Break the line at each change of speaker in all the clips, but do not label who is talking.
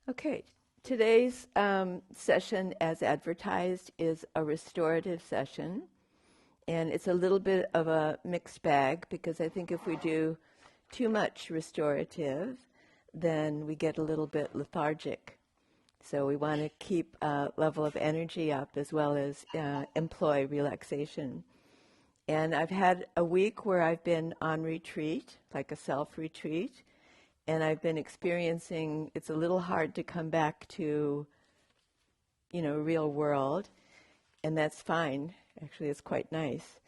Okay, today's session, as advertised, is a restorative session. And it's a little bit of a mixed bag because I think if we do too much restorative, then we get a little bit lethargic. So we want to keep a level of energy up as well as employ relaxation. And I've had a week where I've been on retreat, like a self-retreat, and I've been experiencing it's a little hard to come back to, real world, and that's fine. Actually, it's quite nice.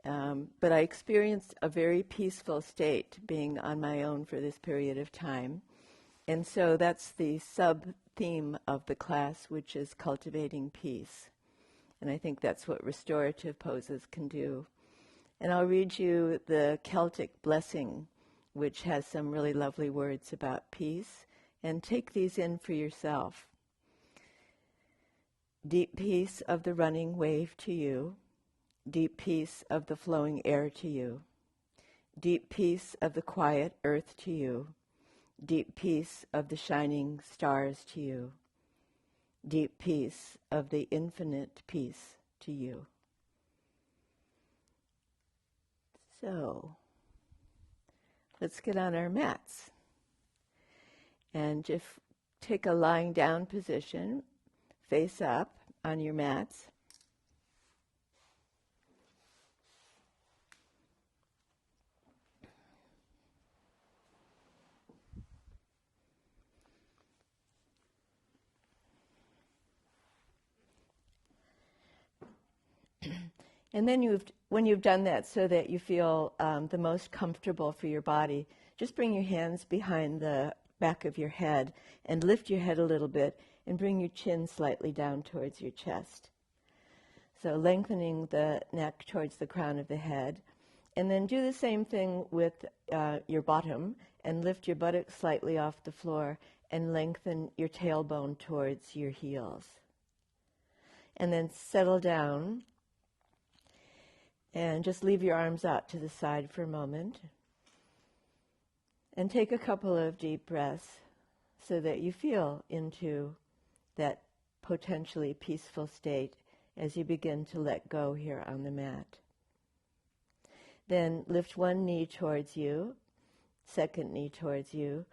But I experienced a very peaceful state being on my own for this period of time. And so that's the sub-theme of the class, which is cultivating peace. And I think that's what restorative poses can do. And I'll read you the Celtic Blessing, which has some really lovely words about peace. And take these in for yourself. Deep peace of the running wave to you. Deep peace of the flowing air to you. Deep peace of the quiet earth to you. Deep peace of the shining stars to you. Deep peace of the infinite peace to you. So, let's get on our mats. And just take a lying down position, face up on your mats. And then when you've done that so that you feel the most comfortable for your body, just bring your hands behind the back of your head and lift your head a little bit and bring your chin slightly down towards your chest. So lengthening the neck towards the crown of the head. And then do the same thing with your bottom and lift your buttocks slightly off the floor and lengthen your tailbone towards your heels. And then settle down. And just leave your arms out to the side for a moment. And take a couple of deep breaths so that you feel into that potentially peaceful state as you begin to let go here on the mat. Then lift one knee towards you, second knee towards you.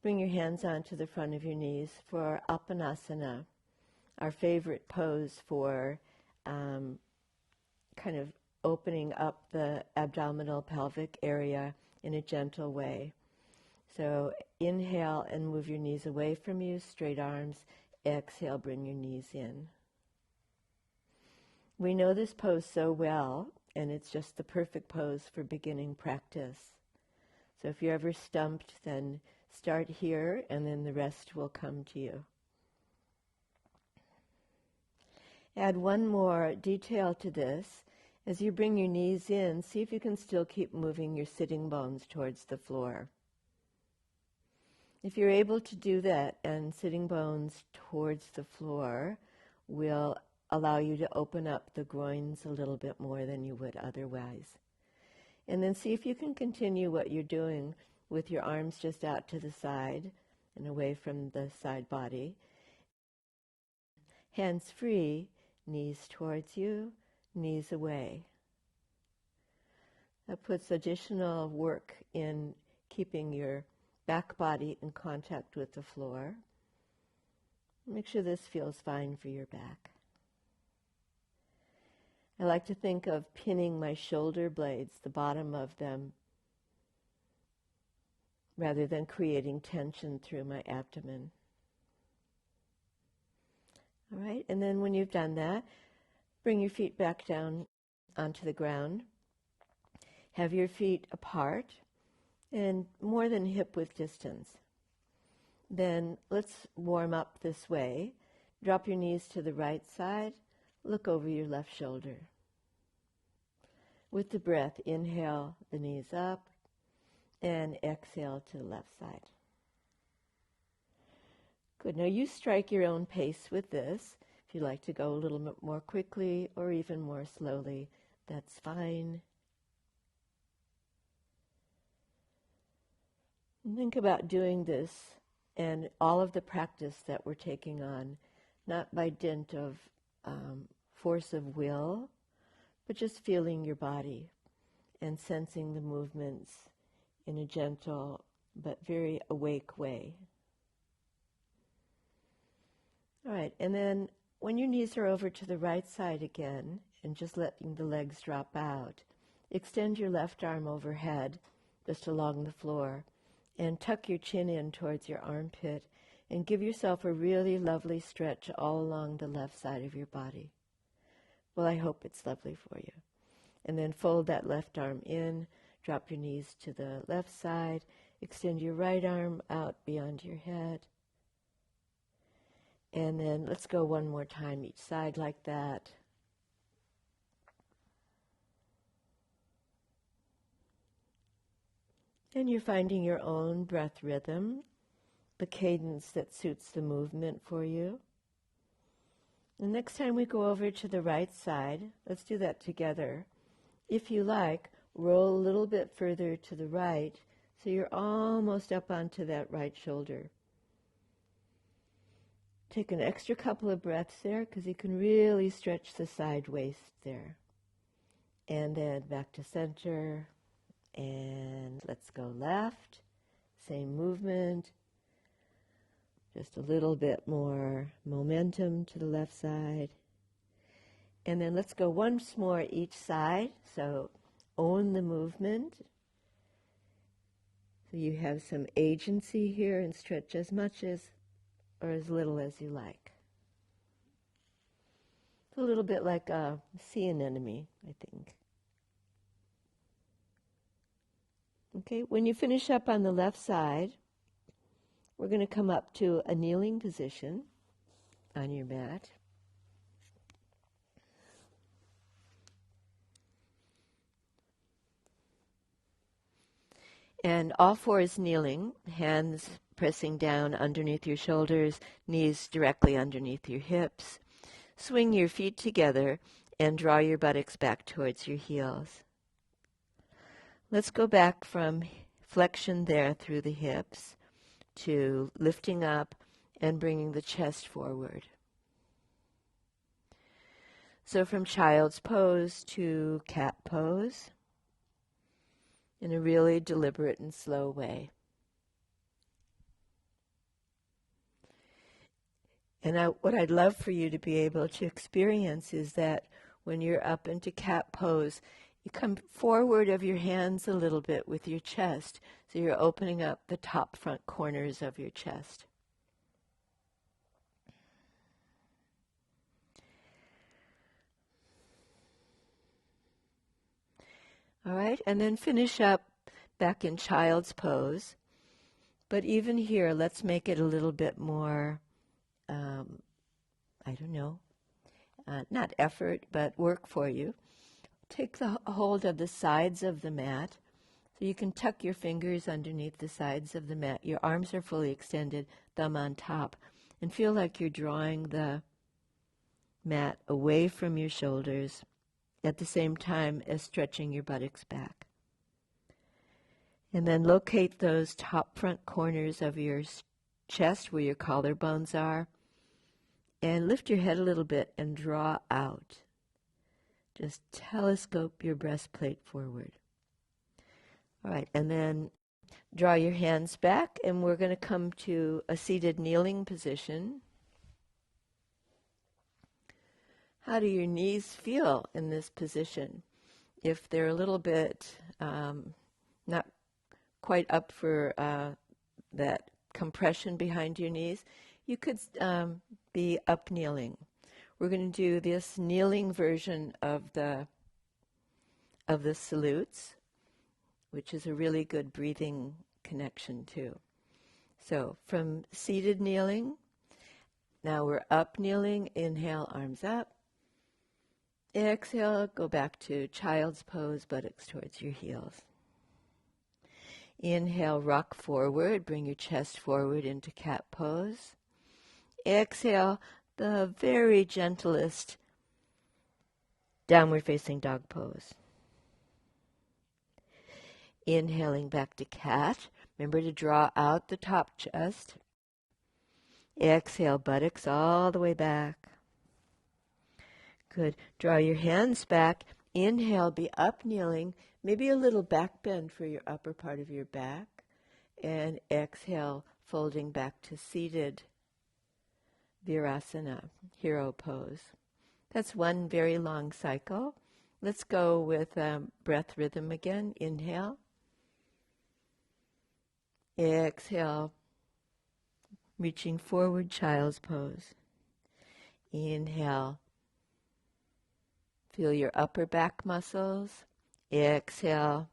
Bring your hands onto the front of your knees for Apanasana, our favorite pose for kind of opening up the abdominal pelvic area in a gentle way. So inhale and move your knees away from you, straight arms. Exhale, bring your knees in. We know this pose so well, and it's just the perfect pose for beginning practice. So if you're ever stumped, then start here, and then the rest will come to you. Add one more detail to this. As you bring your knees in, see if you can still keep moving your sitting bones towards the floor. If you're able to do that and sitting bones towards the floor will allow you to open up the groins a little bit more than you would otherwise. And then see if you can continue what you're doing with your arms just out to the side and away from the side body. Hands free, knees towards you, knees away. That puts additional work in keeping your back body in contact with the floor. Make sure this feels fine for your back. I like to think of pinning my shoulder blades, the bottom of them, rather than creating tension through my abdomen. All right, and then when you've done that, bring your feet back down onto the ground. Have your feet apart and more than hip-width distance. Then let's warm up this way. Drop your knees to the right side. Look over your left shoulder. With the breath, inhale the knees up and exhale to the left side. Good. Now you strike your own pace with this. If you'd like to go a little bit more quickly or even more slowly, that's fine. And think about doing this And all of the practice that we're taking on, not by dint of force of will, but just feeling your body and sensing the movements in a gentle but very awake way. All right, and then when your knees are over to the right side again, and just letting the legs drop out, extend your left arm overhead, just along the floor, and tuck your chin in towards your armpit, and give yourself a really lovely stretch all along the left side of your body. Well, I hope it's lovely for you. And then fold that left arm in, drop your knees to the left side, extend your right arm out beyond your head. And then let's go one more time each side like that. And you're finding your own breath rhythm, the cadence that suits the movement for you. The next time we go over to the right side, let's do that together. If you like, roll a little bit further to the right so you're almost up onto that right shoulder. Take an extra couple of breaths there because you can really stretch the side waist there. And then back to center. And let's go left. Same movement. Just a little bit more momentum to the left side. And then let's go once more each side. So own the movement. So you have some agency here and stretch as much as or as little as you like. It's a little bit like a sea anemone, I think. Okay, when you finish up on the left side, we're going to come up to a kneeling position on your mat. And all fours kneeling, hands pressing down underneath your shoulders, knees directly underneath your hips. Swing your feet together and draw your buttocks back towards your heels. Let's go back from flexion there through the hips to lifting up and bringing the chest forward. So from child's pose to cat pose in a really deliberate and slow way. And what I'd love for you to be able to experience is that when you're up into cat pose, you come forward of your hands a little bit with your chest, so you're opening up the top front corners of your chest. All right, and then finish up back in child's pose. But even here, let's make it a little bit more, not effort, but work for you. Take the hold of the sides of the mat. So you can tuck your fingers underneath the sides of the mat. Your arms are fully extended, thumb on top. And feel like you're drawing the mat away from your shoulders at the same time as stretching your buttocks back. And then locate those top front corners of your chest where your collarbones are. And lift your head a little bit and draw out. Just telescope your breastplate forward. All right, and then draw your hands back, and we're going to come to a seated kneeling position. How do your knees feel in this position? If they're a little bit not quite up for that compression behind your knees, you could be up kneeling. We're going to do this kneeling version of the salutes, which is a really good breathing connection too. So from seated kneeling, now we're up kneeling. Inhale, arms up. Exhale, go back to child's pose, buttocks towards your heels. Inhale, rock forward, bring your chest forward into cat pose. Exhale, the very gentlest downward facing dog pose. Inhaling back to cat. Remember to draw out the top chest. Exhale, buttocks all the way back. Good. Draw your hands back. Inhale, be up kneeling, maybe a little back bend for your upper part of your back. And exhale, folding back to seated Virasana, hero pose. That's one very long cycle. Let's go with breath rhythm again. Inhale. Exhale, reaching forward, child's pose. Inhale. Feel your upper back muscles. Exhale.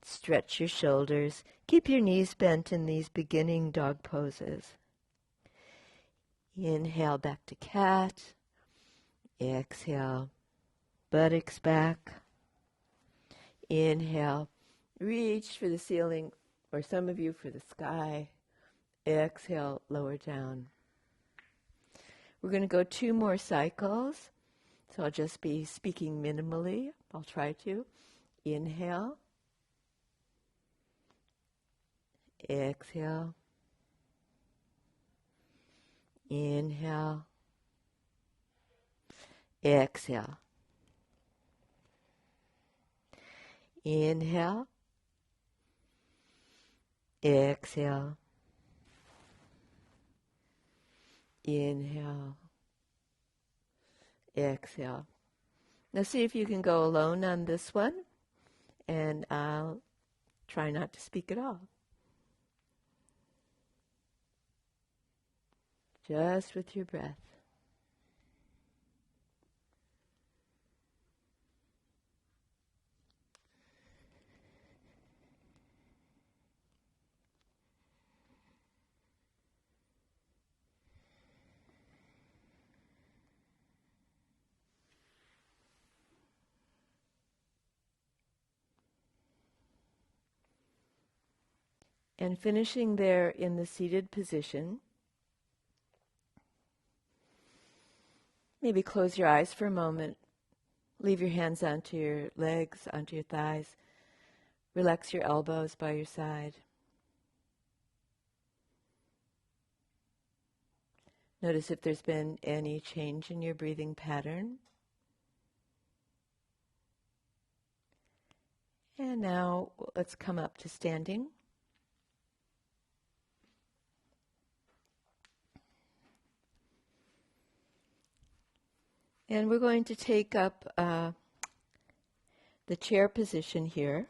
Stretch your shoulders. Keep your knees bent in these beginning dog poses. Inhale, back to cat. Exhale, buttocks back. Inhale, reach for the ceiling, or some of you for the sky. Exhale, lower down. We're going to go 2 more cycles, so I'll just be speaking minimally. I'll try to. Inhale. Exhale. Inhale. Exhale. Inhale. Exhale. Inhale. Exhale. Now see if you can go alone on this one, and I'll try not to speak at all. Just with your breath. And finishing there in the seated position, maybe close your eyes for a moment. Leave your hands onto your legs, onto your thighs. Relax your elbows by your side. Notice if there's been any change in your breathing pattern. And now let's come up to standing. And we're going to take up the chair position here.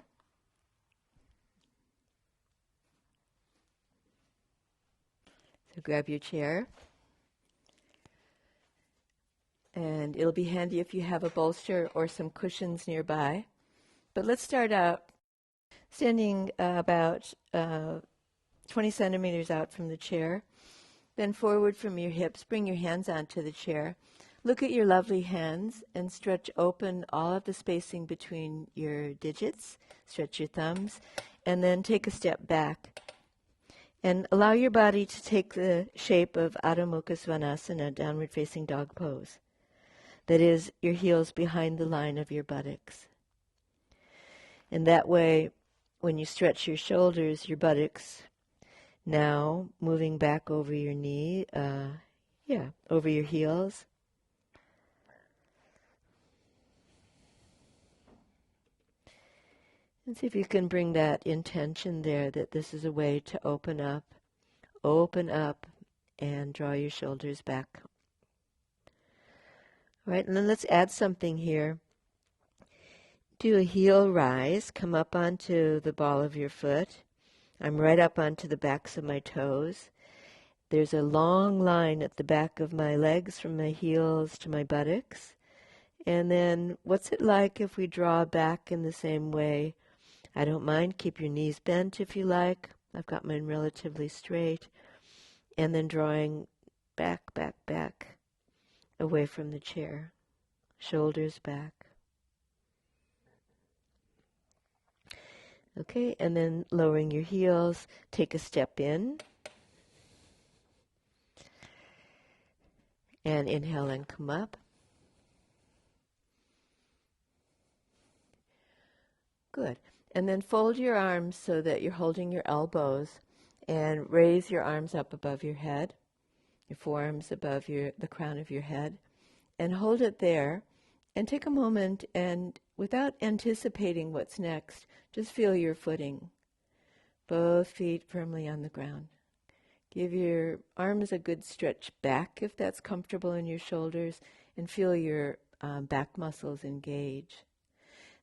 So grab your chair. And it'll be handy if you have a bolster or some cushions nearby. But let's start out standing about 20 centimeters out from the chair. Bend forward from your hips. Bring your hands onto the chair. Look at your lovely hands and stretch open all of the spacing between your digits. Stretch your thumbs. And then take a step back. And allow your body to take the shape of Adho Mukha Svanasana, downward facing dog pose. That is, your heels behind the line of your buttocks. And that way, when you stretch your shoulders, your buttocks now moving back over your knee, over your heels. And see if you can bring that intention there, that this is a way to open up, and draw your shoulders back. All right, and then let's add something here. Do a heel rise, come up onto the ball of your foot. I'm right up onto the backs of my toes. There's a long line at the back of my legs from my heels to my buttocks. And then what's it like if we draw back in the same way? I don't mind. Keep your knees bent if you like. I've got mine relatively straight. And then drawing back, away from the chair. Shoulders back. Okay, and then lowering your heels. Take a step in. And inhale and come up. Good. And then fold your arms so that you're holding your elbows and raise your arms up above your head. your forearms above the crown of your head, and hold it there, and take a moment and, without anticipating what's next, just feel your footing. Both feet firmly on the ground. Give your arms a good stretch back if that's comfortable in your shoulders, and feel your back muscles engage.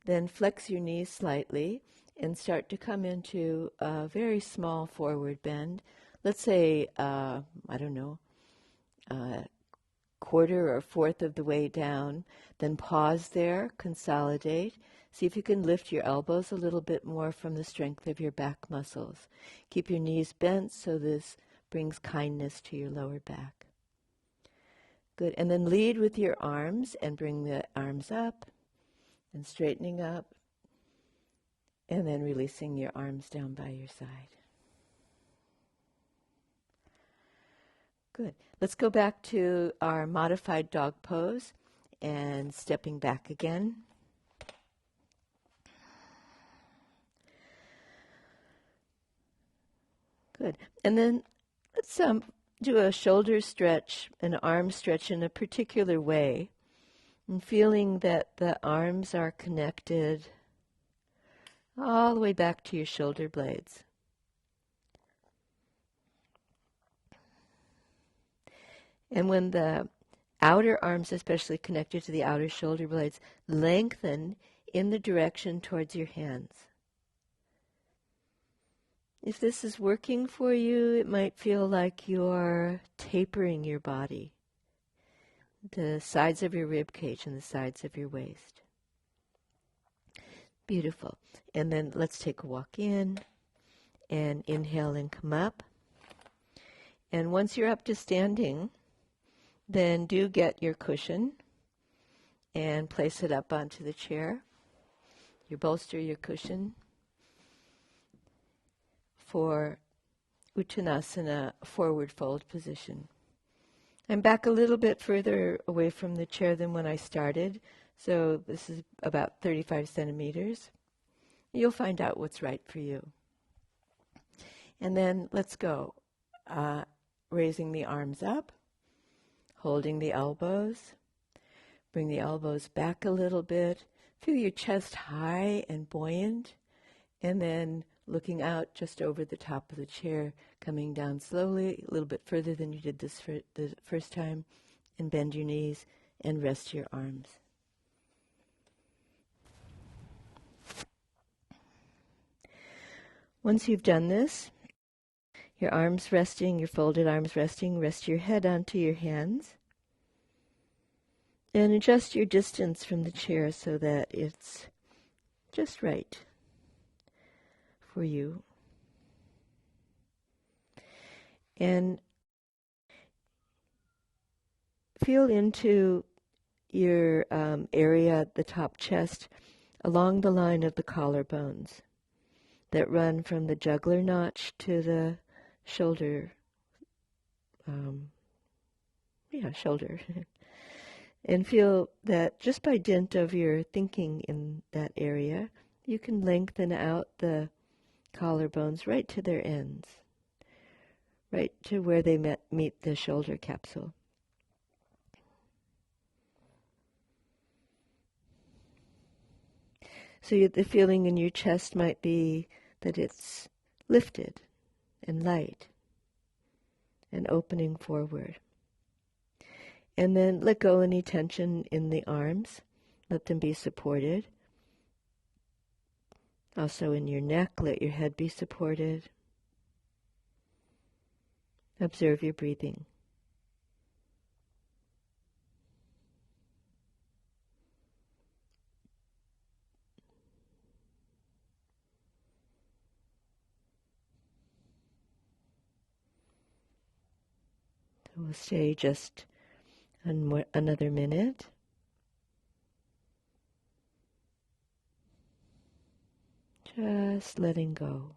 Then flex your knees slightly and start to come into a very small forward bend. Let's say, quarter or fourth of the way down. Then pause there, consolidate. See if you can lift your elbows a little bit more from the strength of your back muscles. Keep your knees bent so this brings kindness to your lower back. Good. And then lead with your arms and bring the arms up and straightening up. And then releasing your arms down by your side. Good. Let's go back to our modified dog pose and stepping back again. Good. And then let's do a shoulder stretch, an arm stretch in a particular way, and feeling that the arms are connected all the way back to your shoulder blades. And when the outer arms, especially connected to the outer shoulder blades, lengthen in the direction towards your hands. If this is working for you, it might feel like you're tapering your body, the sides of your rib cage and the sides of your waist. Beautiful. And then let's take a walk in and inhale and come up. And once you're up to standing, then do get your cushion and place it up onto the chair. You bolster your cushion for Uttanasana, forward fold position. I'm back a little bit further away from the chair than when I started, so this is about 35 centimeters. You'll find out what's right for you. And then let's go. Raising the arms up, holding the elbows. Bring the elbows back a little bit. Feel your chest high and buoyant. And then looking out just over the top of the chair, coming down slowly, a little bit further than you did this the first time, and bend your knees and rest your arms. Once you've done this, your arms resting, your folded arms resting, rest your head onto your hands, and adjust your distance from the chair so that it's just right for you. And feel into your area at the top chest along the line of the collarbones that run from the jugular notch to the shoulder. Shoulder. And feel that just by dint of your thinking in that area, you can lengthen out the collarbones right to their ends, right to where they meet the shoulder capsule. So the feeling in your chest might be that it's lifted and light and opening forward. And then let go any tension in the arms. Let them be supported. Also in your neck, let your head be supported. Observe your breathing. So we'll stay just another minute. Just letting go.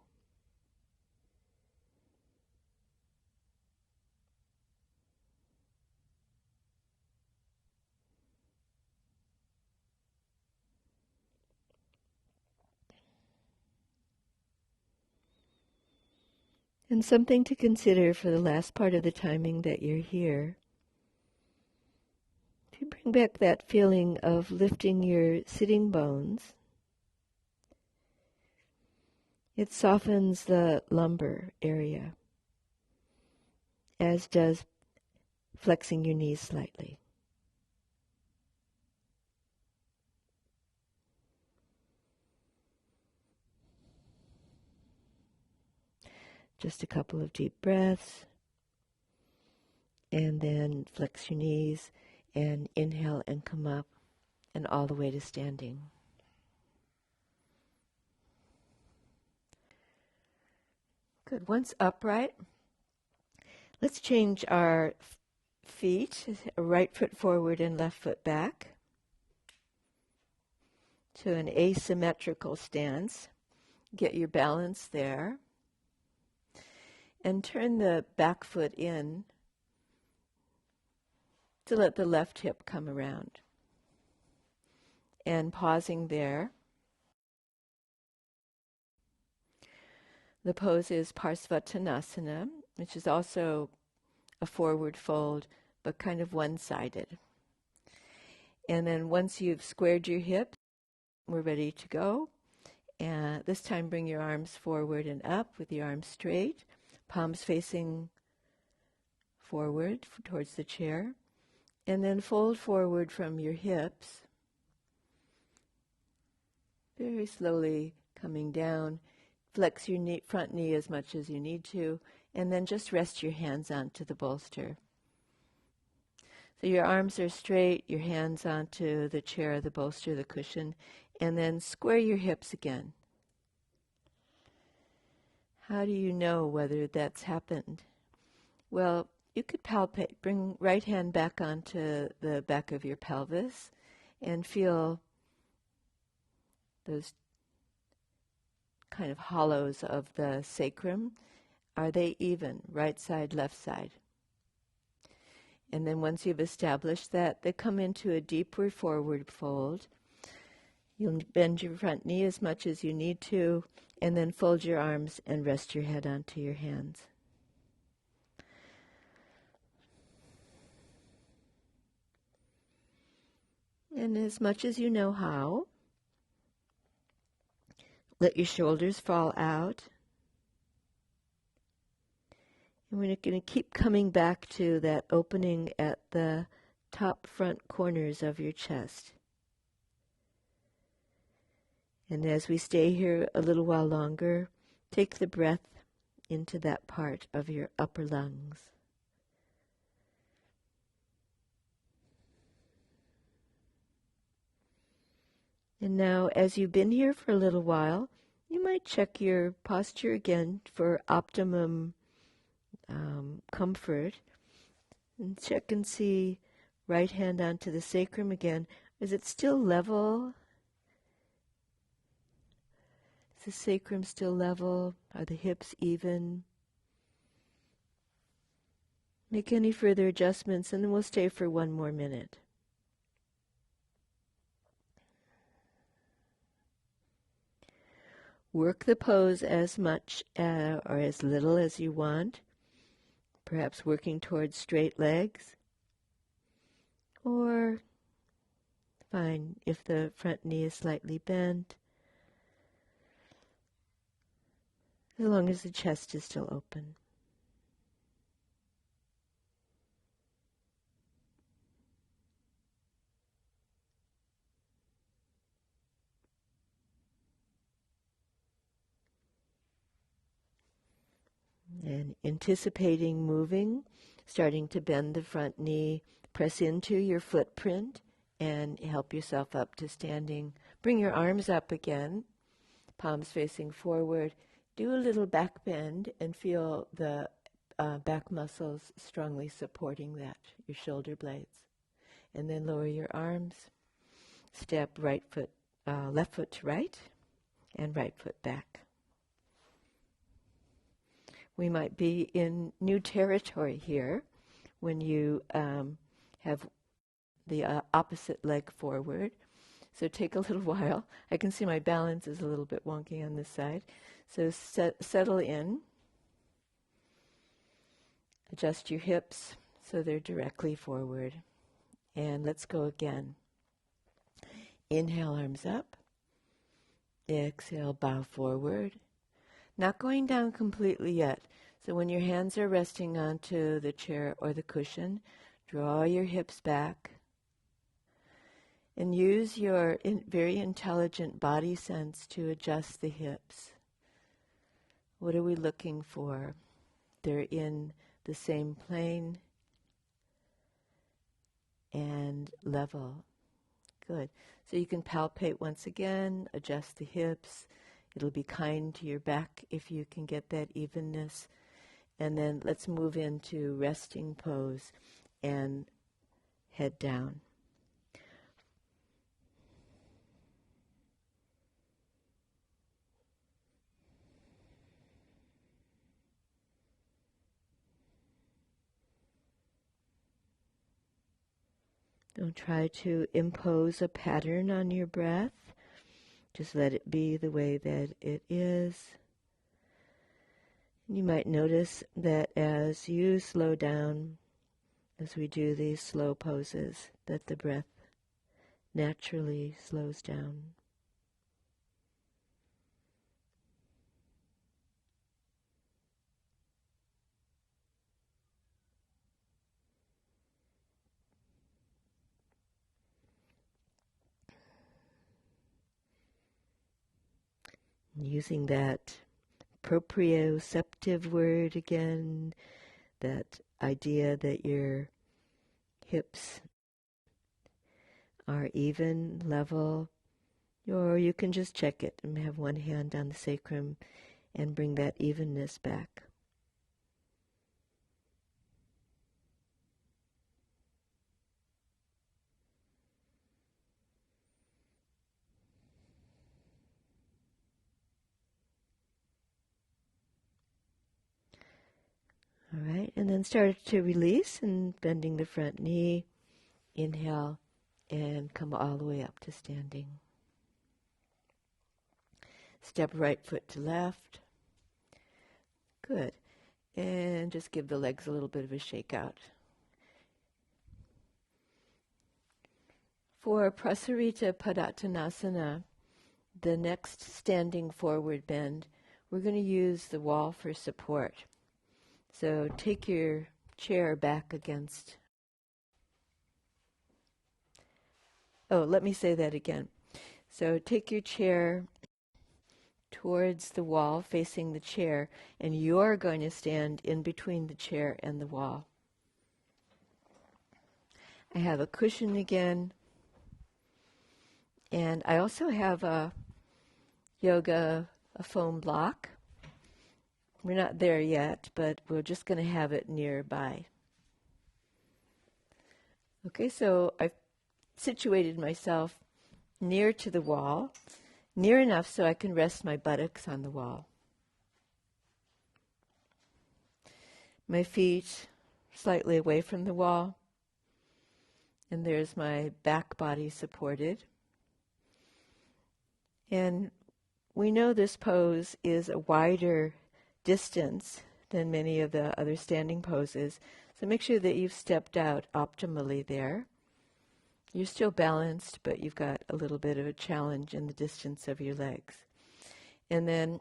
And something to consider for the last part of the timing that you're here, to bring back that feeling of lifting your sitting bones. It softens the lumbar area, as does flexing your knees slightly. Just a couple of deep breaths, and then flex your knees and inhale and come up and all the way to standing. Good. Once upright, let's change our feet, right foot forward and left foot back, to an asymmetrical stance. Get your balance there. And turn the back foot in to let the left hip come around. And pausing there. The pose is Parsavatanasana, which is also a forward fold, but kind of one-sided. And then once you've squared your hips, we're ready to go. And this time bring your arms forward and up with your arms straight, palms facing forward towards the chair. And then fold forward from your hips, very slowly coming down. Flex your front knee as much as you need to, and then just rest your hands onto the bolster. So your arms are straight, your hands onto the chair, the bolster, the cushion, and then square your hips again. How do you know whether that's happened? Well, you could palpate. Bring right hand back onto the back of your pelvis and feel those kind of hollows of the sacrum. Are they even, right side, left side? And then once you've established that, they come into a deeper forward fold. You'll bend your front knee as much as you need to, and then fold your arms and rest your head onto your hands. And as much as you know how, let your shoulders fall out. And we're going to keep coming back to that opening at the top front corners of your chest. And as we stay here a little while longer, take the breath into that part of your upper lungs. And now, as you've been here for a little while, you might check your posture again for optimum comfort. And check and see right hand onto the sacrum again. Is it still level? Is the sacrum still level? Are the hips even? Make any further adjustments, and then we'll stay for one more minute. Work the pose as much or as little as you want, perhaps working towards straight legs, or fine if the front knee is slightly bent, as long as the chest is still open. And anticipating moving, starting to bend the front knee, press into your footprint and help yourself up to standing. Bring your arms up again, palms facing forward. Do a little back bend and feel the back muscles strongly supporting that, your shoulder blades. And then lower your arms. Step left foot to right and right foot back. We might be in new territory here when you have the opposite leg forward. So take a little while. I can see my balance is a little bit wonky on this side. So settle in. Adjust your hips so they're directly forward. And let's go again. Inhale, arms up. Exhale, bow forward. Not going down completely yet. So when your hands are resting onto the chair or the cushion, draw your hips back. And use your very intelligent body sense to adjust the hips. What are we looking for? They're in the same plane and level. Good. So you can palpate once again, adjust the hips. It'll be kind to your back if you can get that evenness. And then let's move into resting pose and head down. Don't try to impose a pattern on your breath. Just let it be the way that it is. You might notice that as you slow down, as we do these slow poses, that the breath naturally slows down. Using that proprioceptive word again, that idea that your hips are even, level, or you can just check it and have one hand on the sacrum and bring that evenness back. All right, and then start to release and bending the front knee. Inhale and come all the way up to standing. Step right foot to left. Good. And just give the legs a little bit of a shake out. For Parsavatanasana, the next standing forward bend, we're going to use the wall for support. So take your chair back against. Oh, let me say that again. So take your chair towards the wall, facing the chair, and you're going to stand in between the chair and the wall. I have a cushion again, and I also have a foam block. We're not there yet, but we're just going to have it nearby. Okay, so I've situated myself near to the wall, near enough so I can rest my buttocks on the wall. My feet slightly away from the wall, and there's my back body supported. And we know this pose is a wider distance than many of the other standing poses, so make sure that you've stepped out optimally there. You're still balanced, but you've got a little bit of a challenge in the distance of your legs. And then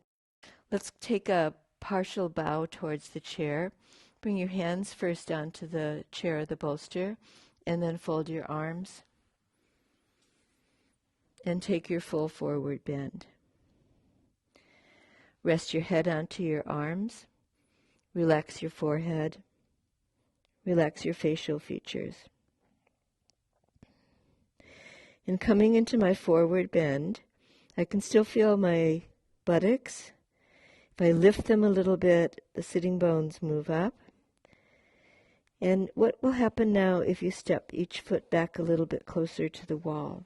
let's take a partial bow towards the chair. Bring your hands first onto the chair or the bolster, and then fold your arms. And take your full forward bend. Rest your head onto your arms. Relax your forehead. Relax your facial features. And coming into my forward bend, I can still feel my buttocks. If I lift them a little bit, the sitting bones move up. And what will happen now if you step each foot back a little bit closer to the wall?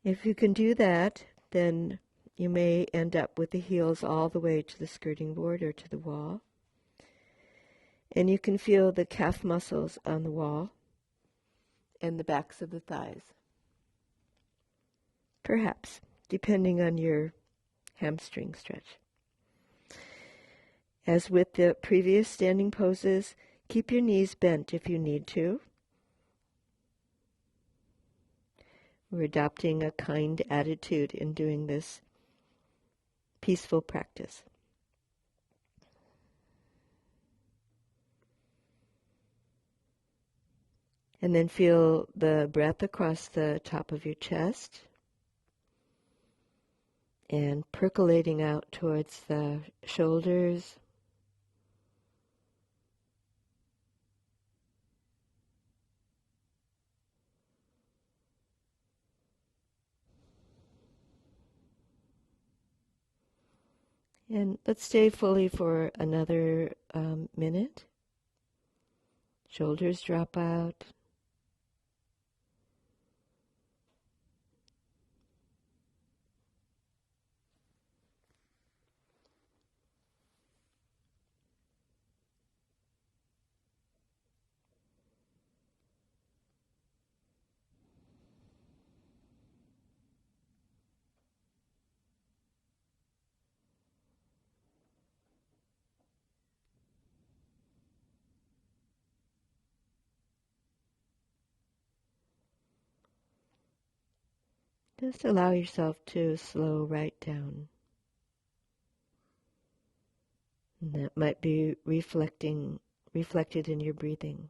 If you can do that, then you may end up with the heels all the way to the skirting board or to the wall. And you can feel the calf muscles on the wall and the backs of the thighs. Perhaps, depending on your hamstring stretch. As with the previous standing poses, keep your knees bent if you need to. We're adopting a kind attitude in doing this peaceful practice. And then feel the breath across the top of your chest and percolating out towards the shoulders. And let's stay fully for another minute. Shoulders drop out. Just allow yourself to slow right down. And that might be reflected in your breathing.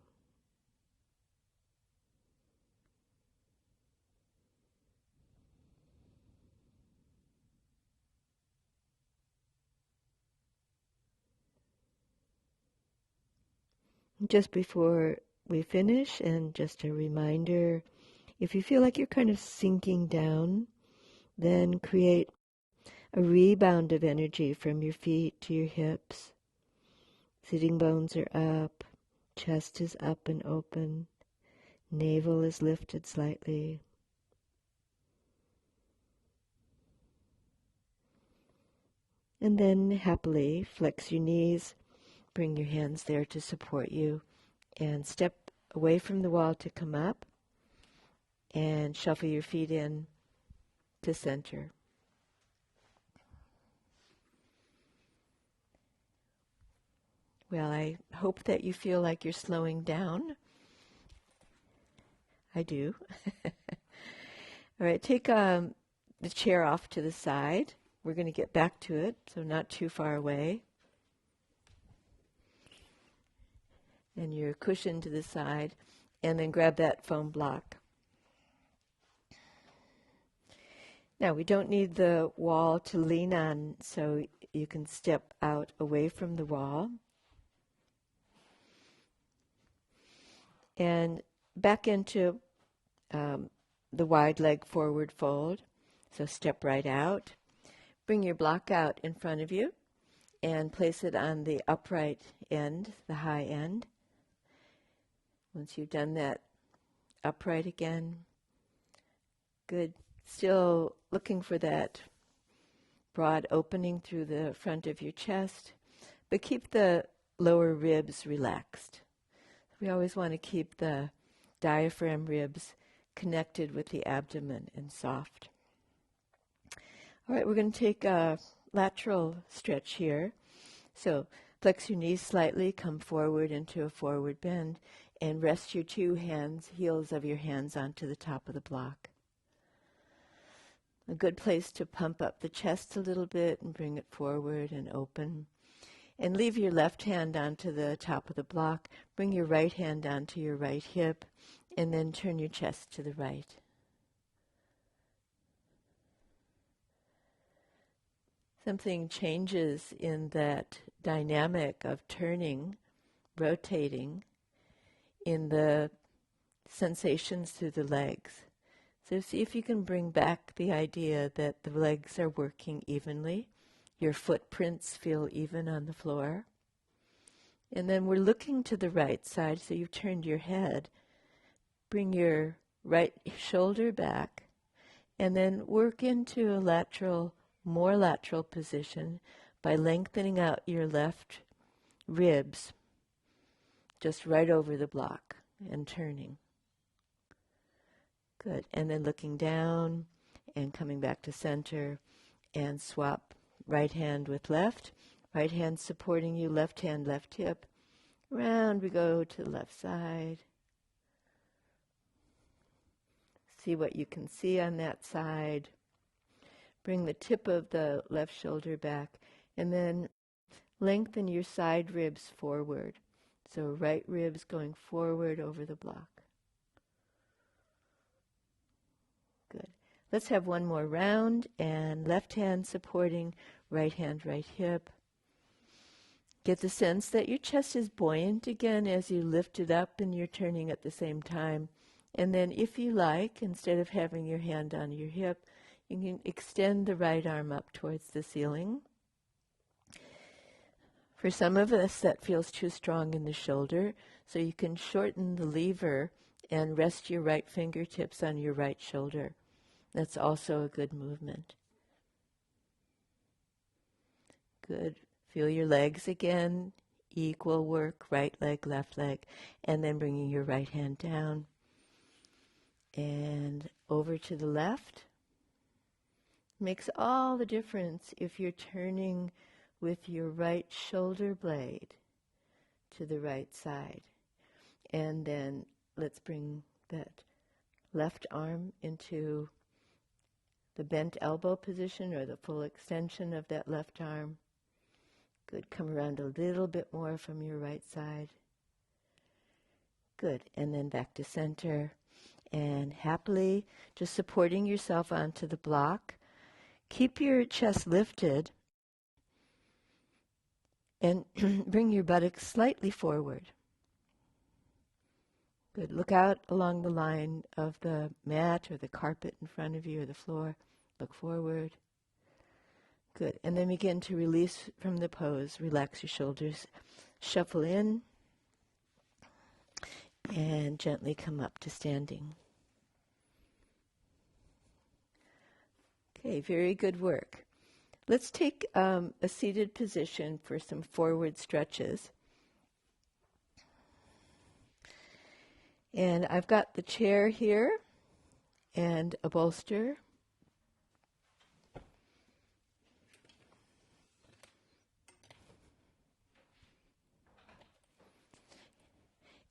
Just before we finish, and just a reminder, if you feel like you're kind of sinking down, then create a rebound of energy from your feet to your hips. Sitting bones are up, chest is up and open, navel is lifted slightly. And then happily flex your knees, bring your hands there to support you, and step away from the wall to come up, and shuffle your feet in to center. Well, I hope that you feel like you're slowing down. I do. All right, take the chair off to the side. We're going to get back to it, so not too far away. And your cushion to the side, and then grab that foam block. Now, we don't need the wall to lean on, so you can step out away from the wall. And back into the wide leg forward fold. So step right out. Bring your block out in front of you and place it on the upright end, the high end. Once you've done that, upright again. Good. Still looking for that broad opening through the front of your chest, but keep the lower ribs relaxed. We always want to keep the diaphragm ribs connected with the abdomen and soft. All right, we're going to take a lateral stretch here. So flex your knees slightly, come forward into a forward bend, and rest your two hands, heels of your hands onto the top of the block. A good place to pump up the chest a little bit and bring it forward and open. And leave your left hand onto the top of the block. Bring your right hand onto your right hip, and then turn your chest to the right. Something changes in that dynamic of turning, rotating, in the sensations through the legs. So see if you can bring back the idea that the legs are working evenly. Your footprints feel even on the floor. And then we're looking to the right side, so you've turned your head. Bring your right shoulder back, and then work into a more lateral position by lengthening out your left ribs just right over the block and turning. Good. And then looking down and coming back to center, and swap right hand with left, Right hand supporting you, left hand, left hip. Round we go to the left side. See what you can see on that side. Bring the tip of the left shoulder back, and then lengthen your side ribs forward. So right ribs going forward over the block. Good. Let's have one more round, and left hand supporting right hand, right hip. Get the sense that your chest is buoyant again as you lift it up and you're turning at the same time. And then if you like, instead of having your hand on your hip, you can extend the right arm up towards the ceiling. For some of us, that feels too strong in the shoulder, so you can shorten the lever and rest your right fingertips on your right shoulder. That's also a good movement. Good. Feel your legs again. Equal work, right leg, left leg, and then bringing your right hand down. And over to the left. Makes all the difference if you're turning with your right shoulder blade to the right side. And then let's bring that left arm into the bent elbow position or the full extension of that left arm. Good. Come around a little bit more from your right side. Good. And then back to center. And happily just supporting yourself onto the block. Keep your chest lifted and bring your buttocks slightly forward. Good. Look out along the line of the mat or the carpet in front of you or the floor. Look forward. Good. And then begin to release from the pose. Relax your shoulders. Shuffle in. And gently come up to standing. Okay, very good work. Let's take a seated position for some forward stretches. And I've got the chair here and a bolster.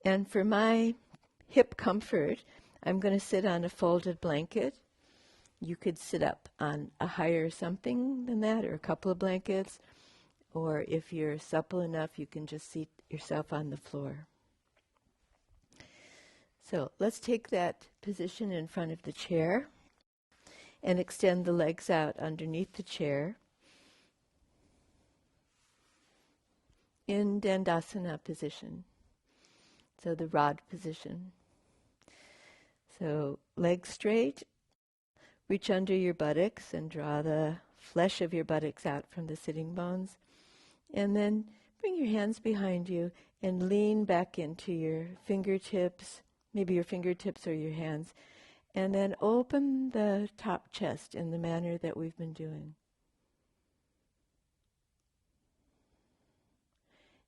And for my hip comfort, I'm going to sit on a folded blanket. You could sit up on a higher something than that, or a couple of blankets, or if you're supple enough, you can just seat yourself on the floor. So let's take that position in front of the chair and extend the legs out underneath the chair in Dandasana position. So the rod position. So legs straight, reach under your buttocks and draw the flesh of your buttocks out from the sitting bones. And then bring your hands behind you and lean back into your fingertips, maybe your fingertips or your hands, and then open the top chest in the manner that we've been doing.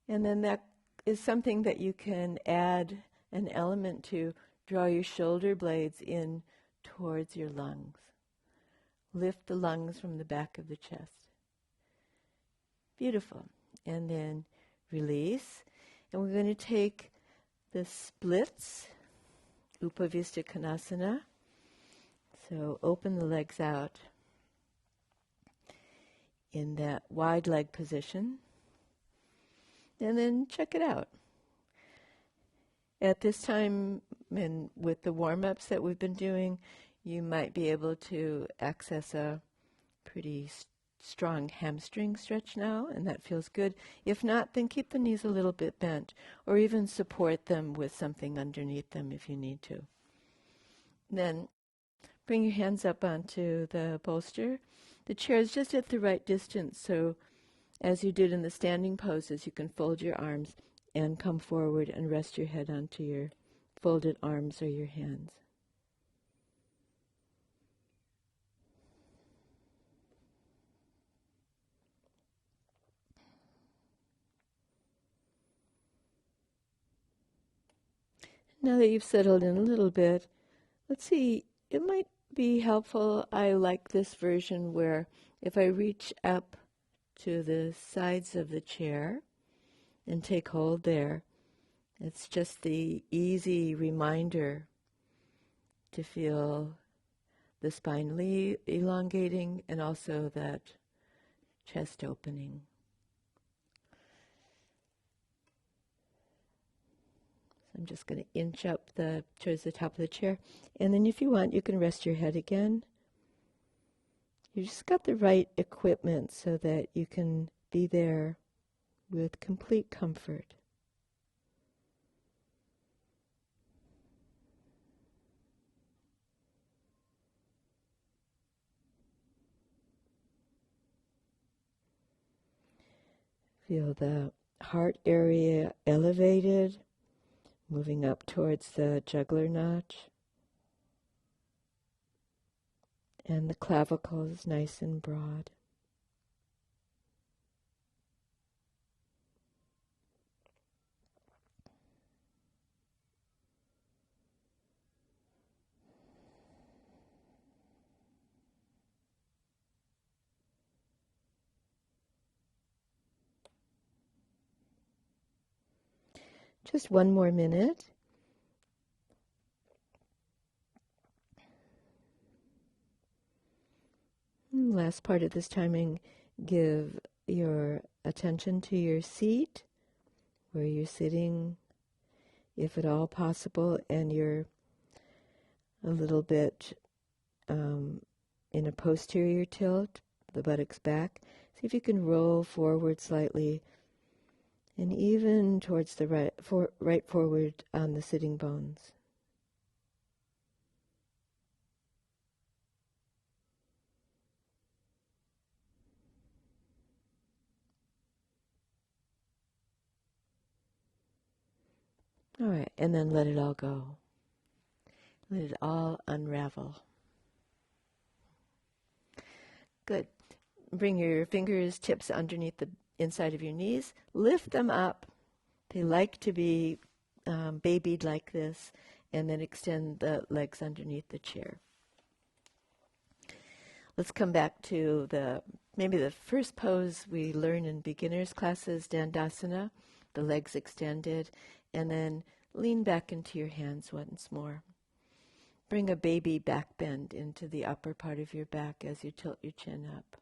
And then that is something that you can add an element to. Draw your shoulder blades in towards your lungs. Lift the lungs from the back of the chest. Beautiful. And then release. And we're going to take the splits, Uttanasana. So open the legs out in that wide leg position. And then check it out. At this time, and with the warm-ups that we've been doing, you might be able to access a pretty strong hamstring stretch now, and that feels good. If not, then keep the knees a little bit bent, or even support them with something underneath them if you need to. Then bring your hands up onto the bolster. The chair is just at the right distance, so as you did in the standing poses, you can fold your arms and come forward and rest your head onto your folded arms or your hands. Now that you've settled in a little bit, let's see, it might be helpful. I like this version where if I reach up to the sides of the chair and take hold there. It's just the easy reminder to feel the spine elongating and also that chest opening. So I'm just going to inch up towards the top of the chair. And then if you want, you can rest your head again. You just got the right equipment so that you can be there with complete comfort. Feel the heart area elevated, moving up towards the jugular notch. And the clavicle is nice and broad. Just one more minute. Last part of this timing, give your attention to your seat, where you're sitting, if at all possible, and you're a little bit in a posterior tilt, the buttocks back. See if you can roll forward slightly, and even towards the right forward on the sitting bones. All right, and then let it all go. Let it all unravel. Good. Bring your fingertips tips underneath the inside of your knees. Lift them up. They like to be babied like this. And then extend the legs underneath the chair. Let's come back to maybe the first pose we learn in beginners classes, Dandasana, the legs extended, and then lean back into your hands once more. Bring a baby back bend into the upper part of your back as you tilt your chin up.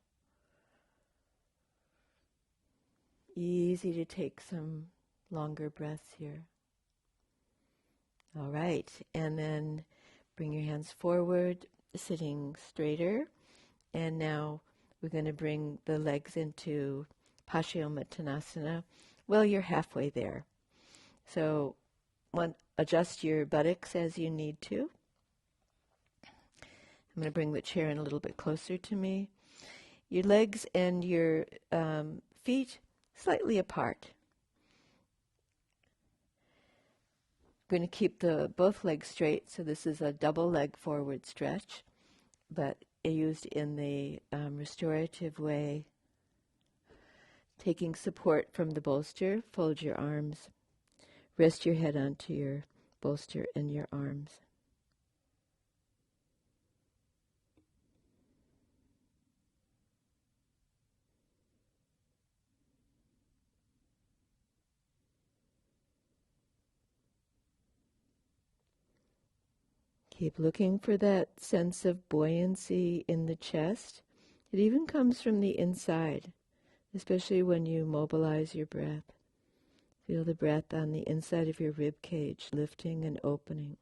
Easy to take some longer breaths here. All right, and then bring your hands forward, sitting straighter. And now we're going to bring the legs into Parsavatanasana. Well, you're halfway there. So adjust your buttocks as you need to. I'm going to bring the chair in a little bit closer to me. Your legs and your feet slightly apart. We're going to keep both legs straight, so this is a double leg forward stretch, but used in the restorative way. Taking support from the bolster, fold your arms. Rest your head onto your bolster and your arms. Keep looking for that sense of buoyancy in the chest. It even comes from the inside, especially when you mobilize your breath. Feel the breath on the inside of your rib cage, lifting and opening.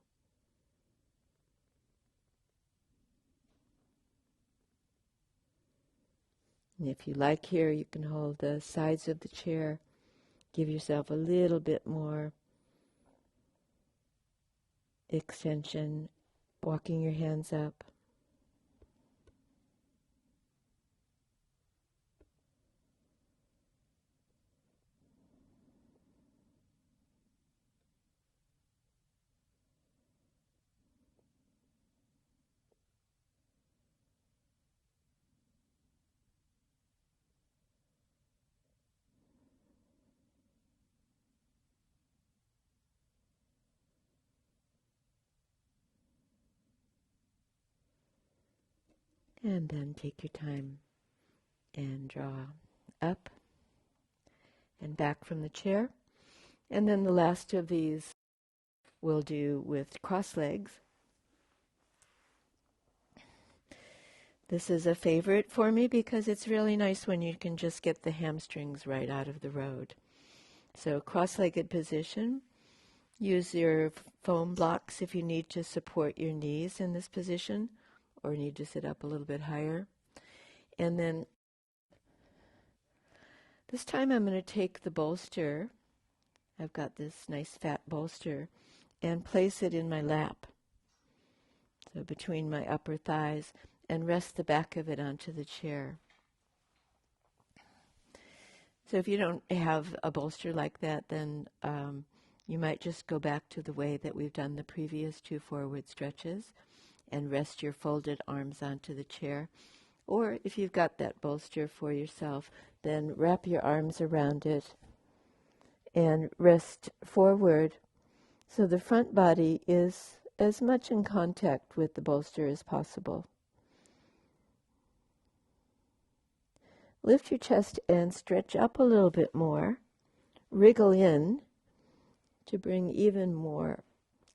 And if you like here, you can hold the sides of the chair. Give yourself a little bit more extension, walking your hands up. And then take your time and draw up and back from the chair. And then the last of these we'll do with cross legs. This is a favorite for me because it's really nice when you can just get the hamstrings right out of the road. So cross-legged position. Use your foam blocks if you need to support your knees in this position or need to sit up a little bit higher. And then this time I'm going to take the bolster. I've got this nice fat bolster and place it in my lap. So between my upper thighs, and rest the back of it onto the chair. So if you don't have a bolster like that, then you might just go back to the way that we've done the previous 2 forward stretches and rest your folded arms onto the chair. Or if you've got that bolster for yourself, then wrap your arms around it and rest forward so the front body is as much in contact with the bolster as possible. Lift your chest and stretch up a little bit more. Wriggle in to bring even more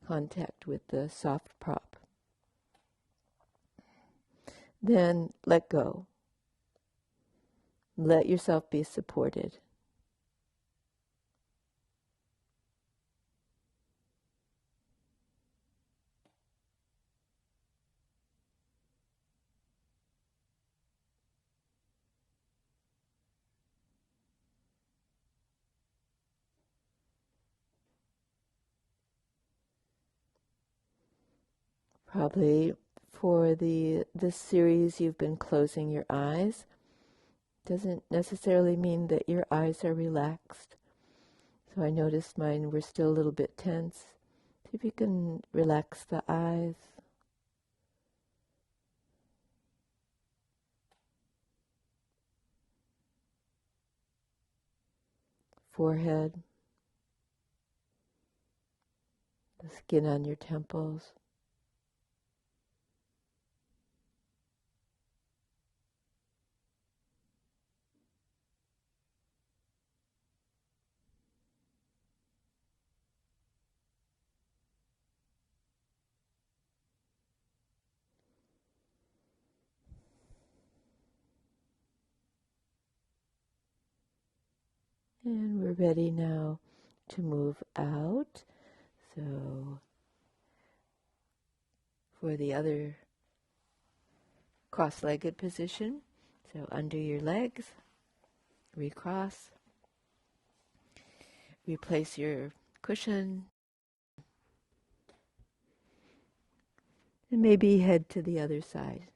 contact with the soft prop. Then let go. Let yourself be supported. Probably for this series you've been closing your eyes. Doesn't necessarily mean that your eyes are relaxed. So I noticed mine were still a little bit tense. See if you can relax the eyes. Forehead. The skin on your temples. And we're ready now to move out. So for the other cross-legged position, so under your legs, recross, replace your cushion, and maybe head to the other side.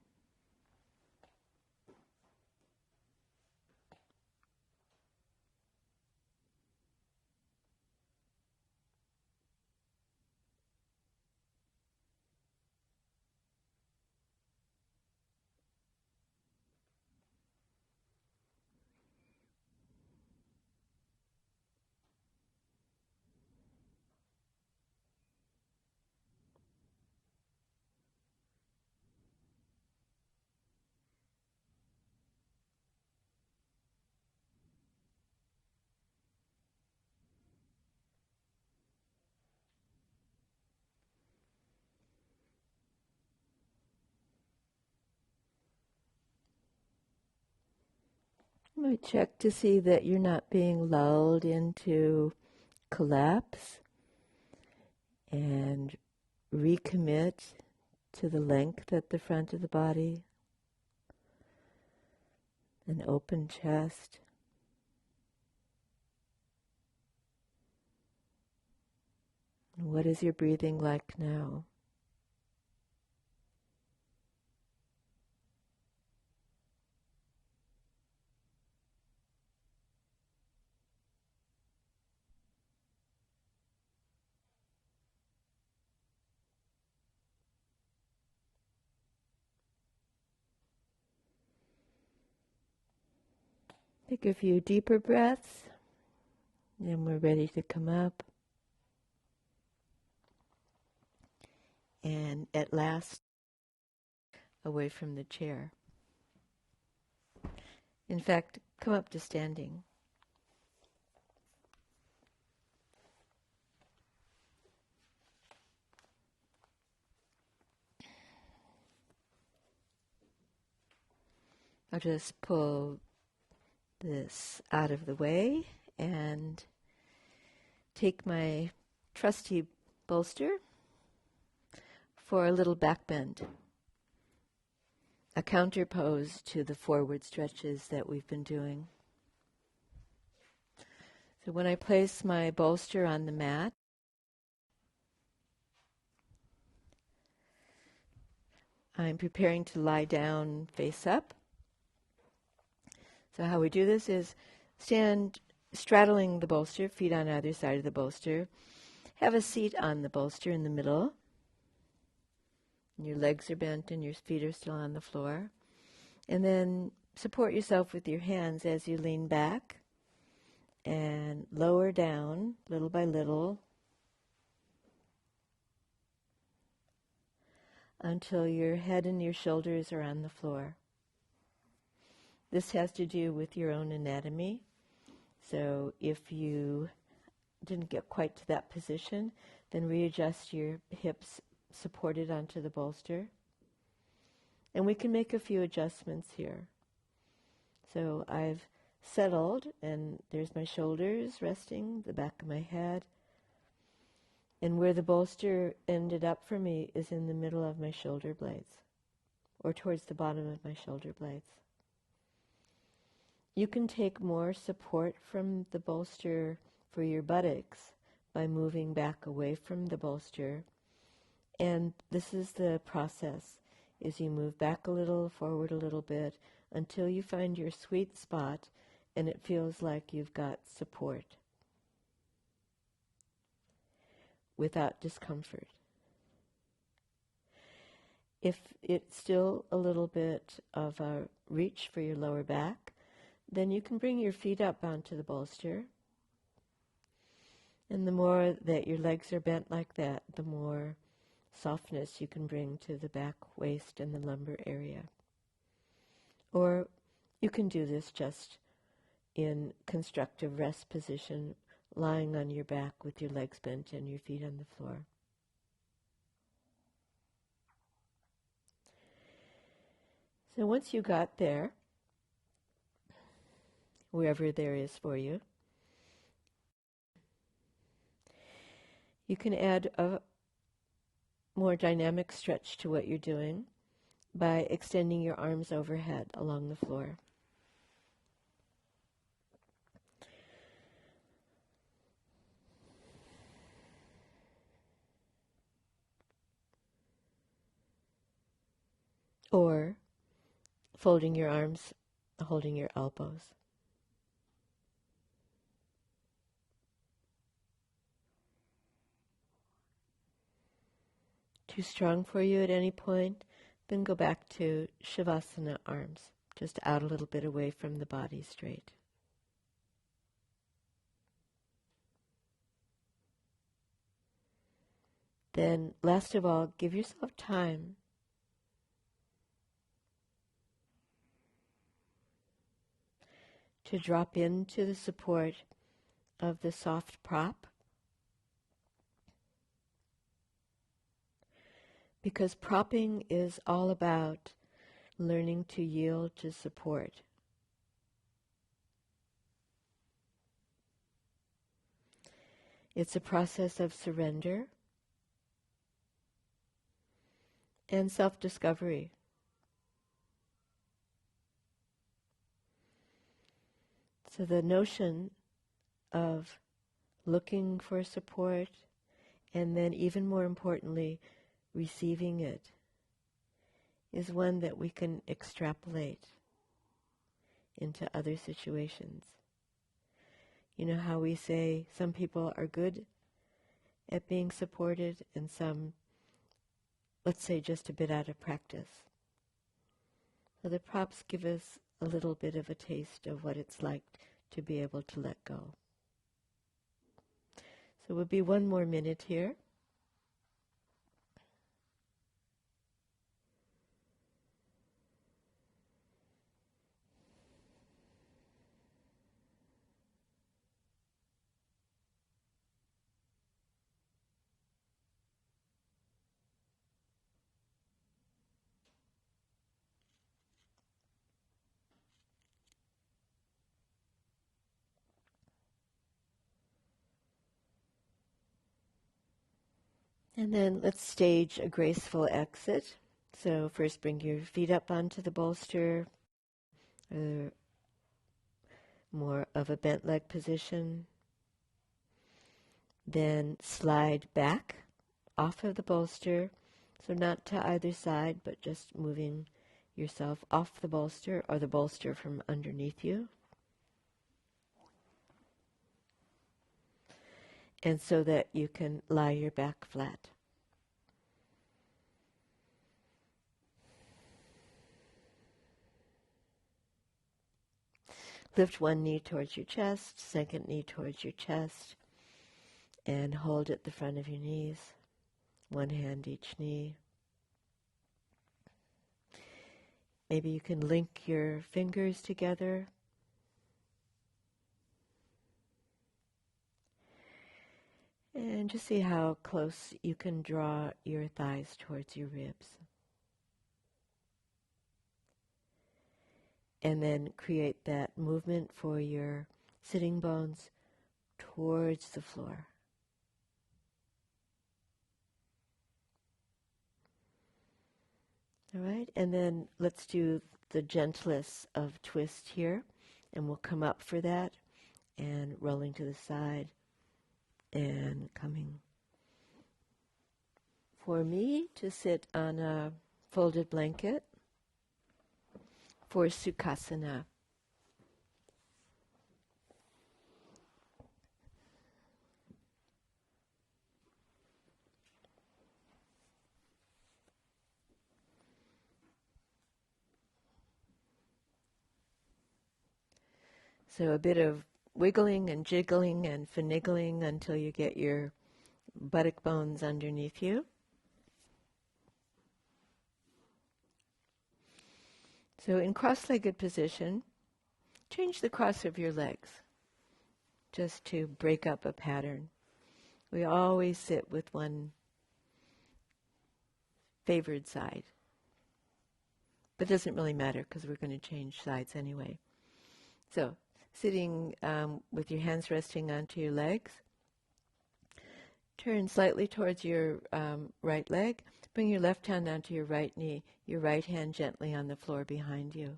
You might check to see that you're not being lulled into collapse and recommit to the length at the front of the body, an open chest. And what is your breathing like now? Take a few deeper breaths, and we're ready to come up. And at last, away from the chair. In fact, come up to standing. I'll just pull this out of the way and take my trusty bolster for a little back bend, a counter pose to the forward stretches that we've been doing. So when I place my bolster on the mat, I'm preparing to lie down face up. So how we do this is stand straddling the bolster, feet on either side of the bolster. Have a seat on the bolster in the middle. And your legs are bent and your feet are still on the floor. And then support yourself with your hands as you lean back and lower down little by little until your head and your shoulders are on the floor. This has to do with your own anatomy. So if you didn't get quite to that position, then readjust your hips supported onto the bolster. And we can make a few adjustments here. So I've settled, and there's my shoulders resting, the back of my head. And where the bolster ended up for me is in the middle of my shoulder blades, or towards the bottom of my shoulder blades. You can take more support from the bolster for your buttocks by moving back away from the bolster. And this is the process, is you move back a little, forward a little bit, until you find your sweet spot and it feels like you've got support without discomfort. If it's still a little bit of a reach for your lower back, then you can bring your feet up onto the bolster. And the more that your legs are bent like that, the more softness you can bring to the back, waist, and the lumbar area. Or you can do this just in constructive rest position, lying on your back with your legs bent and your feet on the floor. So once you got there, wherever there is for you, you can add a more dynamic stretch to what you're doing by extending your arms overhead along the floor. Or folding your arms, holding your elbows. Too strong for you at any point, then go back to Shavasana arms, just out a little bit away from the body straight. Then, last of all, give yourself time to drop into the support of the soft prop, because propping is all about learning to yield to support. It's a process of surrender and self-discovery. So the notion of looking for support, and then even more importantly, receiving it, is one that we can extrapolate into other situations. You know how we say some people are good at being supported and some, let's say, just a bit out of practice. So the props give us a little bit of a taste of what it's like to be able to let go. So we'll be one more minute here. And then let's stage a graceful exit. So first bring your feet up onto the bolster, more of a bent leg position. Then slide back off of the bolster, so not to either side, but just moving yourself off the bolster or the bolster from underneath you. And so that you can lie your back flat. Lift one knee towards your chest, second knee towards your chest, and hold at the front of your knees. One hand each knee. Maybe you can link your fingers together. And just see how close you can draw your thighs towards your ribs. And then create that movement for your sitting bones towards the floor. All right, and then let's do the gentlest of twist here, and we'll come up for that, and rolling to the side, and coming. For me, to sit on a folded blanket for Sukhasana. So a bit of wiggling and jiggling and finagling until you get your buttock bones underneath you. So in cross-legged position, change the cross of your legs just to break up a pattern. We always sit with one favored side. But it doesn't really matter because we're going to change sides anyway. So sitting with your hands resting onto your legs. Turn slightly towards your right leg. Bring your left hand onto your right knee, your right hand gently on the floor behind you.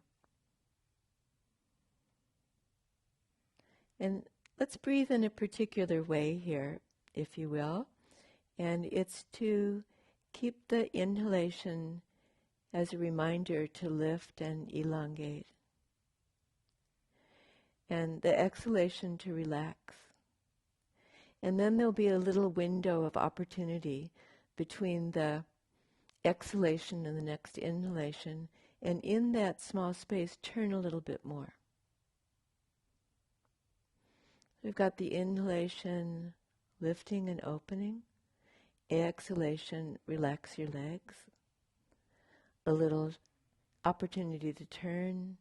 And let's breathe in a particular way here, if you will. And it's to keep the inhalation as a reminder to lift and elongate. And the exhalation to relax. And then there'll be a little window of opportunity between the exhalation and the next inhalation. And in that small space, turn a little bit more. We've got the inhalation, lifting and opening. Exhalation, relax your legs. A little opportunity to turn.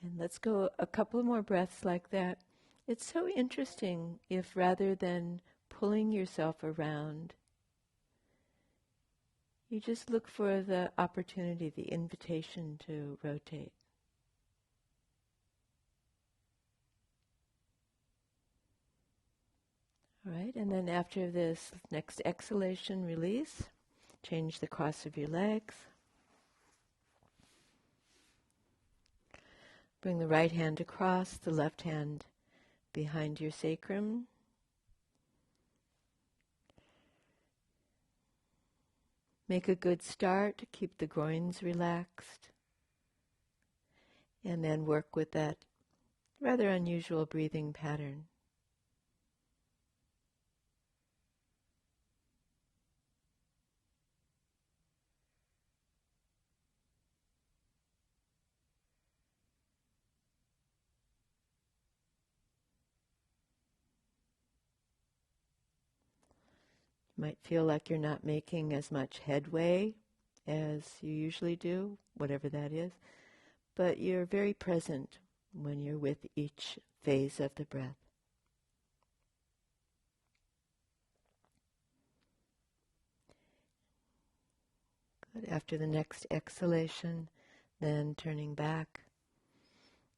And let's go a couple more breaths like that. It's so interesting if rather than pulling yourself around, you just look for the opportunity, the invitation to rotate. All right, and then after this next exhalation, release. Change the cross of your legs. Bring the right hand across, the left hand behind your sacrum. Make a good start, keep the groins relaxed. And then work with that rather unusual breathing pattern. You might feel like you're not making as much headway as you usually do, whatever that is, but you're very present when you're with each phase of the breath. Good. After the next exhalation, then turning back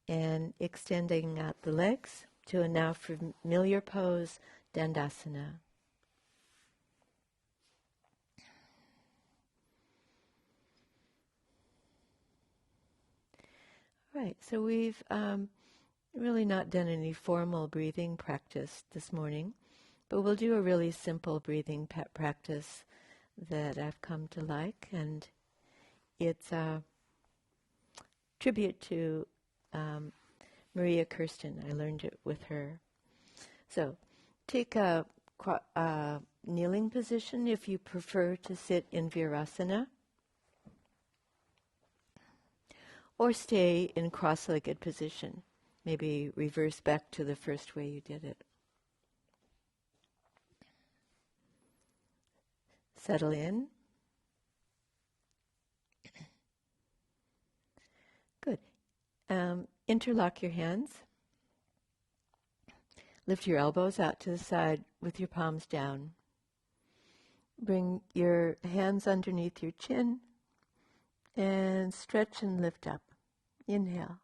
and extending out the legs to a now familiar pose, Dandasana. Right, so we've really not done any formal breathing practice this morning, but we'll do a really simple breathing practice that I've come to like, and it's a tribute to Maria Kirsten. I learned it with her. So take a kneeling position if you prefer to sit in Virasana, or stay in cross-legged position. Maybe reverse back to the first way you did it. Settle in. Good. Interlock your hands. Lift your elbows out to the side with your palms down. Bring your hands underneath your chin and stretch and lift up. Inhale.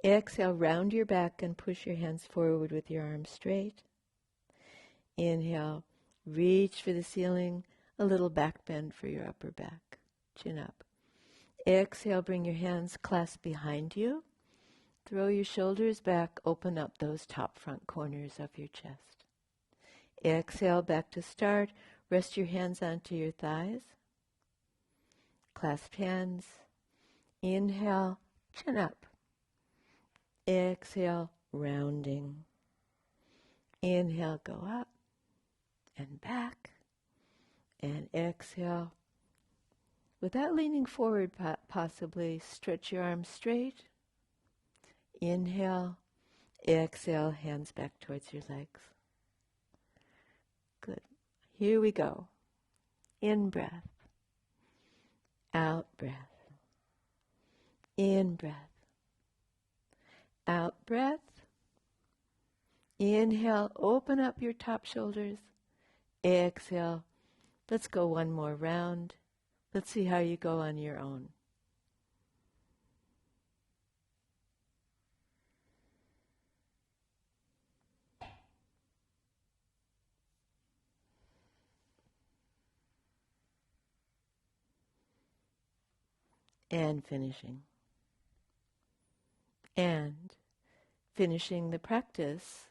Exhale, round your back and push your hands forward with your arms straight. Inhale, reach for the ceiling, a little back bend for your upper back. Chin up. Exhale, bring your hands clasped behind you. Throw your shoulders back, open up those top front corners of your chest. Exhale, back to start. Rest your hands onto your thighs. Clasp hands. Inhale, chin up. Exhale, rounding. Inhale, go up and back. And exhale. Without leaning forward, possibly stretch your arms straight. Inhale. Exhale, hands back towards your legs. Good. Here we go. In breath. Out breath. In breath. Out breath. Inhale, open up your top shoulders. Exhale. Let's go one more round. Let's see how you go on your own. And finishing. And finishing the practice,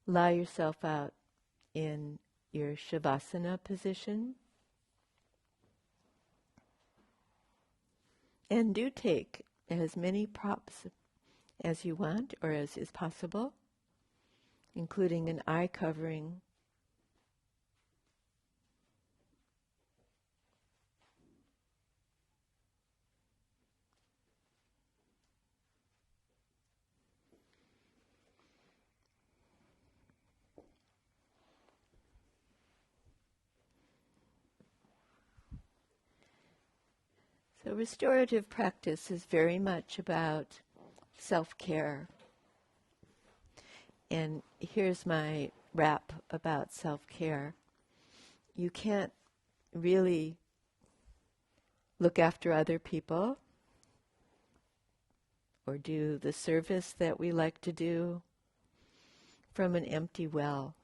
lie yourself out in your Shavasana position. And do take as many props as you want or as is possible, including an eye covering. So restorative practice is very much about self-care. And here's my rap about self-care. You can't really look after other people or do the service that we like to do from an empty well.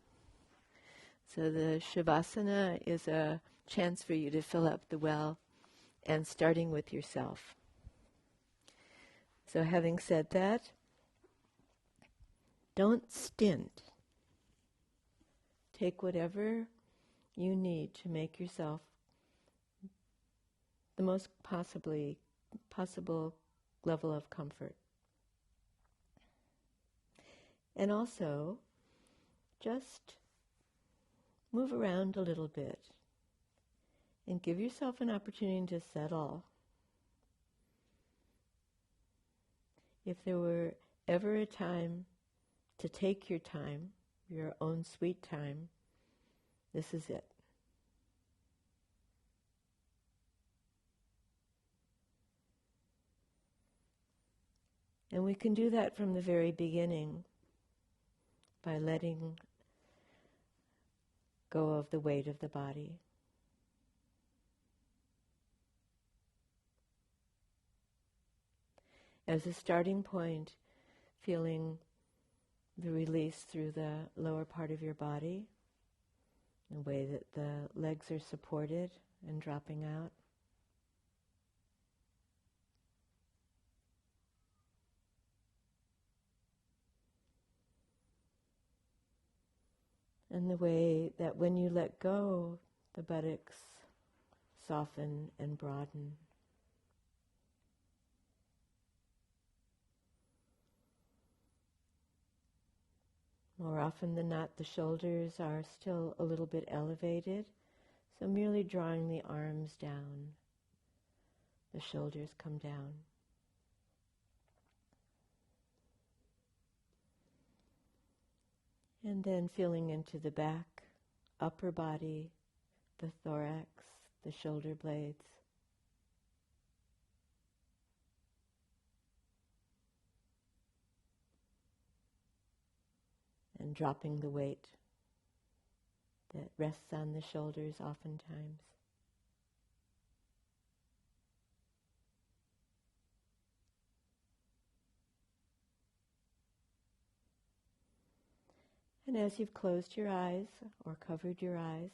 So the Shavasana is a chance for you to fill up the well, and starting with yourself. So having said that, don't stint. Take whatever you need to make yourself the most possible level of comfort. And also, just move around a little bit and give yourself an opportunity to settle. If there were ever a time to take your time, your own sweet time, this is it. And we can do that from the very beginning by letting go of the weight of the body. As a starting point, feeling the release through the lower part of your body, the way that the legs are supported and dropping out. And the way that when you let go, the buttocks soften and broaden. More often than not, the shoulders are still a little bit elevated, so merely drawing the arms down, the shoulders come down. And then feeling into the back, upper body, the thorax, the shoulder blades. And dropping the weight that rests on the shoulders oftentimes. And as you've closed your eyes or covered your eyes,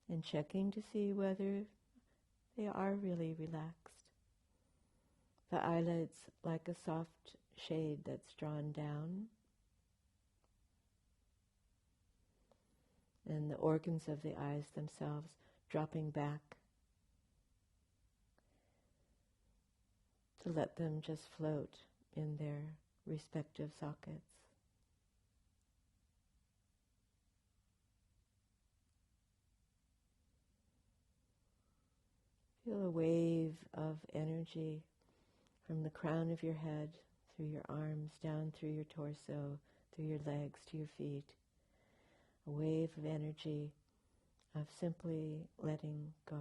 and checking to see whether they are really relaxed, the eyelids like a soft shade that's drawn down, and the organs of the eyes themselves dropping back to let them just float in their respective sockets. Feel a wave of energy from the crown of your head, through your arms, down through your torso, through your legs to your feet. A wave of energy of simply letting go.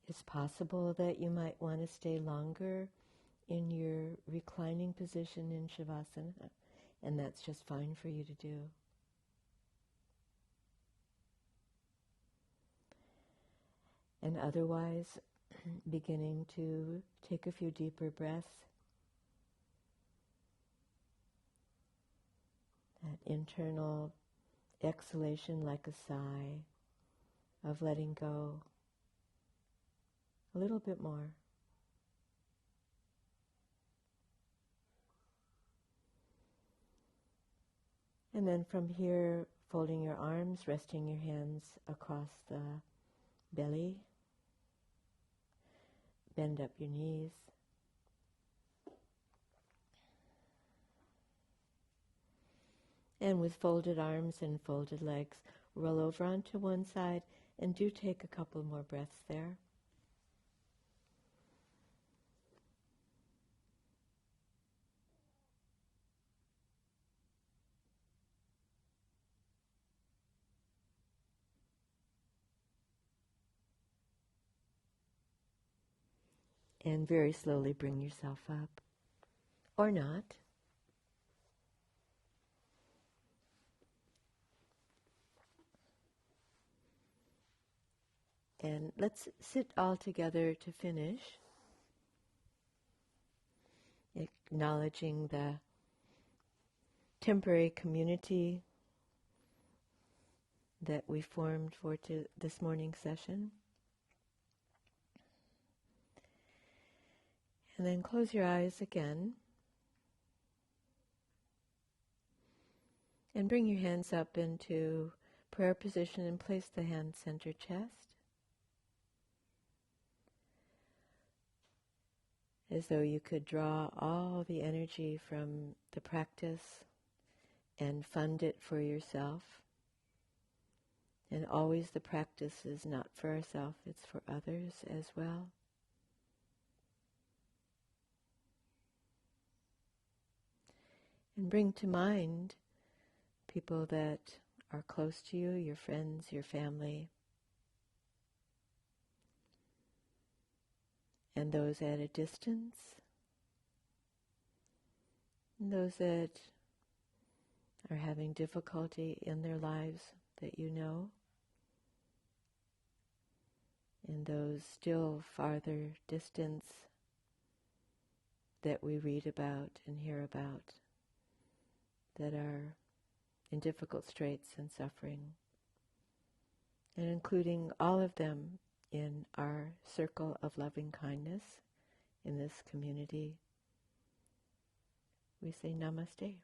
It's possible that you might want to stay longer in your reclining position in Shavasana, and that's just fine for you to do. And otherwise, beginning to take a few deeper breaths, that internal exhalation like a sigh of letting go. A little bit more. And then from here, folding your arms, resting your hands across the belly. Bend up your knees. And with folded arms and folded legs, roll over onto one side and do take a couple more breaths there. And very slowly bring yourself up, or not. And let's sit all together to finish, acknowledging the temporary community that we formed for this morning's session. And then close your eyes again. And bring your hands up into prayer position and place the hand center chest. As though you could draw all the energy from the practice and fund it for yourself. And always the practice is not for ourselves, it's for others as well. And bring to mind people that are close to you, your friends, your family, and those at a distance, and those that are having difficulty in their lives that you know, and those still farther distance that we read about and hear about that are in difficult straits and suffering, and including all of them in our circle of loving kindness in this community. We say Namaste.